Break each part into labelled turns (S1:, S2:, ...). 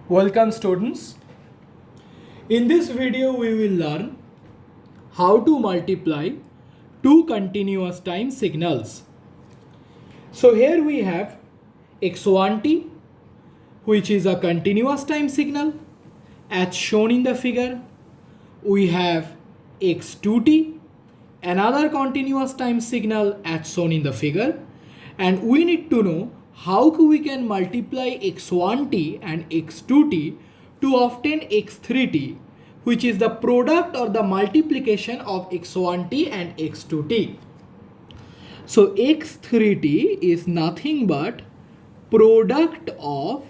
S1: Welcome students. In this video we will learn how to multiply two continuous time signals. So here we have x1t, which is a continuous time signal as shown in the figure. We have x2t, another continuous time signal as shown in the figure, and we need to know how we can multiply x1t and x2t to obtain x3t, which is the product or the multiplication of x1t and x2t. So x3t is nothing but product of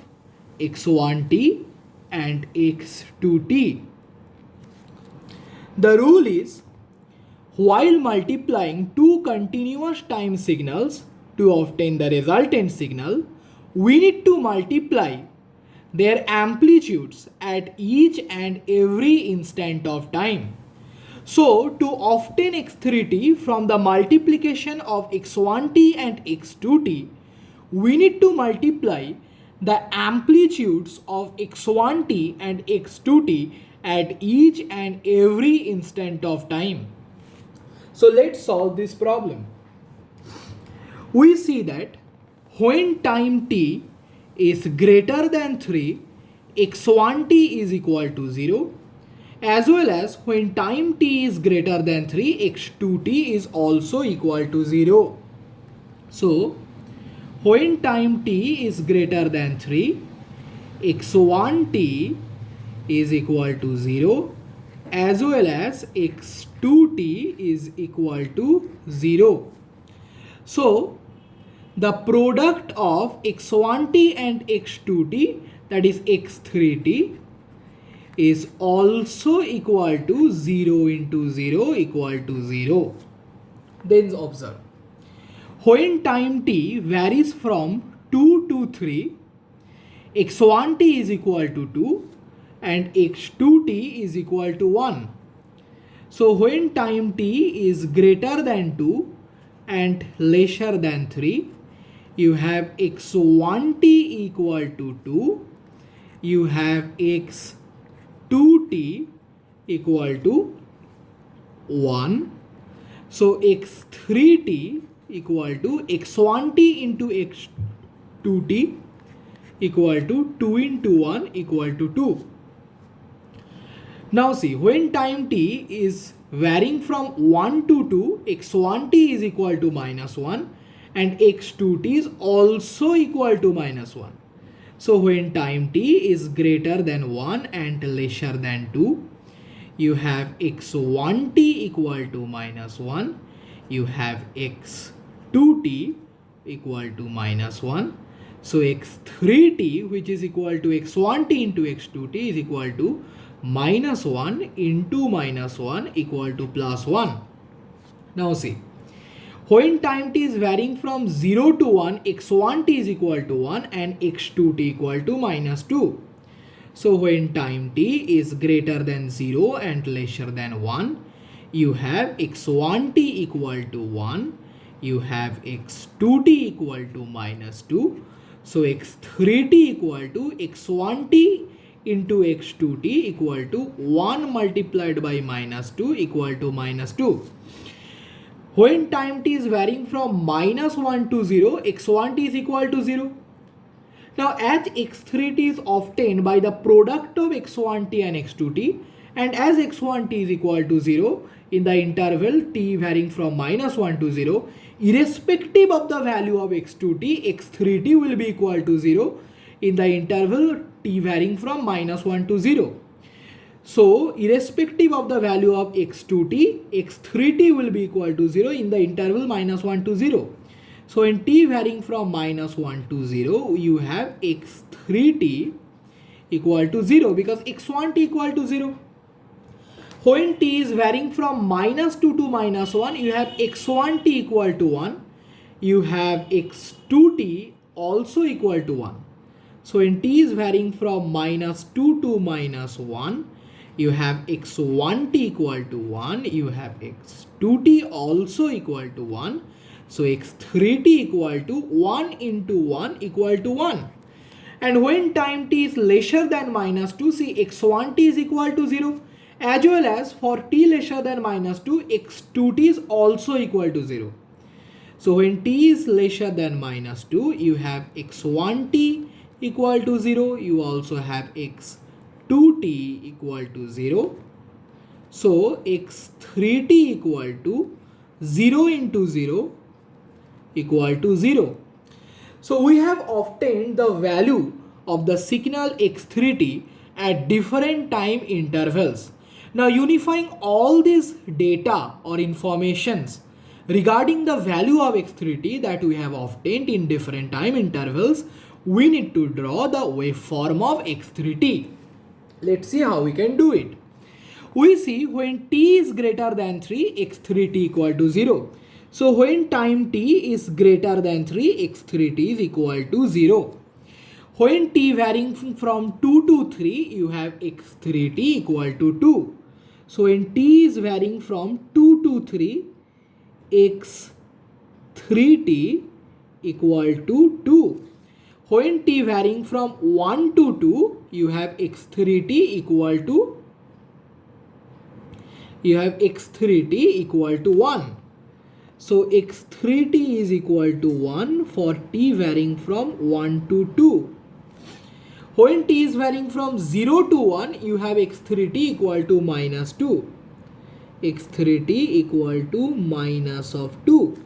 S1: x1t and x2t. The rule is, while multiplying two continuous time signals to obtain the resultant signal, we need to multiply their amplitudes at each and every instant of time. So to obtain x3t from the multiplication of x1t and x2t, we need to multiply the amplitudes of x1t and x2t at each and every instant of time. So let's solve this problem. We see that when time t is greater than 3, x1t is equal to 0, as well as when time t is greater than 3, x2t is also equal to 0. So when time t is greater than 3, x1t is equal to 0, as well as x2t is equal to 0. So the product of x1t and x2t, that is x3t, is also equal to 0 into 0 equal to 0. Then observe, when time t varies from 2 to 3, x1t is equal to 2 and x2t is equal to 1. So when time t is greater than 2 and lesser than 3, you have x1t equal to 2, you have x2t equal to 1. So x3t equal to x1t into x2t equal to 2 into 1 equal to 2. Now see, when time t is varying from 1 to 2, x1t is equal to minus 1 and x2t is also equal to minus 1. So when time t is greater than 1 and lesser than 2, you have x1t equal to minus 1, you have x2t equal to minus 1. So x3t, which is equal to x1t into x2t, is equal to minus 1 into minus 1 equal to plus 1. Now see, when time t is varying from 0 to 1, x1t is equal to 1 and x2t equal to minus 2. So when time t is greater than 0 and lesser than 1, you have x1t equal to 1, you have x2t equal to minus 2. So x3t equal to x1t into x2t equal to 1 multiplied by minus 2 equal to minus 2. When time t is varying from minus 1 to 0, x1t is equal to 0. Now as x3t is obtained by the product of x1t and x2t, and as x1t is equal to 0 in the interval t varying from minus 1 to 0, irrespective of the value of x2t, x3t will be equal to 0 in the interval t varying from minus 1 to 0. So irrespective of the value of x2t, x3t will be equal to 0 in the interval minus 1 to 0. So in t varying from minus 1 to 0, you have x3t equal to 0 because x1t equal to 0. When t is varying from minus 2 to minus 1, you have x1t equal to 1, you have x2t also equal to 1. So when t is varying from minus 2 to minus 1, you have x1t equal to 1, you have x2t also equal to 1. So x3t equal to 1 into 1 equal to 1. And when time t is lesser than minus 2, see x1t is equal to 0, as well as for t lesser than minus 2, x2t is also equal to 0. So when t is lesser than minus 2, you have x1t equal to 0, you also have x2t equal to 0. So x3t equal to 0 into 0 equal to 0. So we have obtained the value of the signal x3t at different time intervals. Now unifying all these data or informations regarding the value of x3t that we have obtained in different time intervals, we need to draw the waveform of x3t. Let's see how we can do it. We see when t is greater than 3, x3t equal to 0. So when time t is greater than 3, x3t is equal to 0. When t varying from 2 to 3, you have x3t equal to 2. So when t is varying from 2 to 3, x3t equal to 2. When t varying from 1 to 2, you have x3t equal to 1. So x3t is equal to 1 for t varying from 1 to 2. When t is varying from 0 to 1, you have x3t equal to minus 2. x3t equal to minus of 2.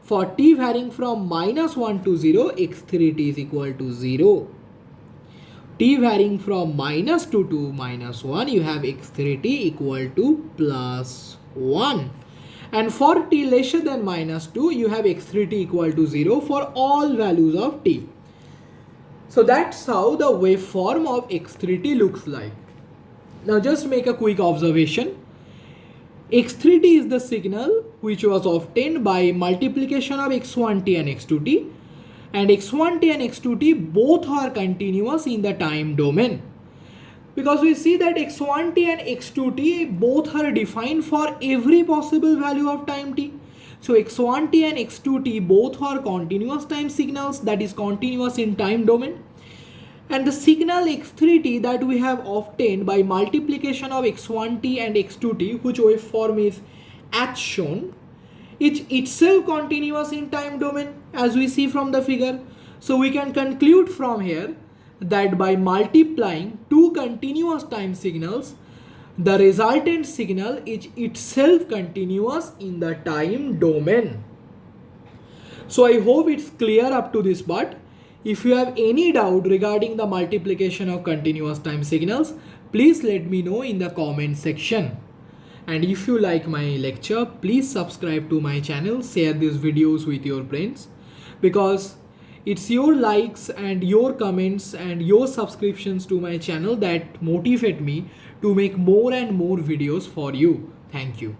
S1: For t varying from minus 1 to 0, x3t is equal to 0. T varying from minus 2 to minus 1, you have x3t equal to plus 1. And for t lesser than minus 2, you have x3t equal to 0 for all values of t. So that's how the waveform of x3t looks like. Now just make a quick observation. x3t is the signal which was obtained by multiplication of x1t and x2t. And x1t and x2t both are continuous in the time domain. Because we see that x1t and x2t both are defined for every possible value of time t. So x1t and x2t both are continuous time signals, that is continuous in time domain. And the signal x3t that we have obtained by multiplication of x1t and x2t, which waveform is as shown, it's itself continuous in time domain as we see from the figure. So we can conclude from here that by multiplying two continuous time signals, the resultant signal is itself continuous in the time domain. So I hope it's clear up to this part. If you have any doubt regarding the multiplication of continuous time signals, please let me know in the comment section. And if you like my lecture, please subscribe to my channel, share these videos with your friends, because it's your likes and your comments and your subscriptions to my channel that motivate me to make more and more videos for you. Thank you.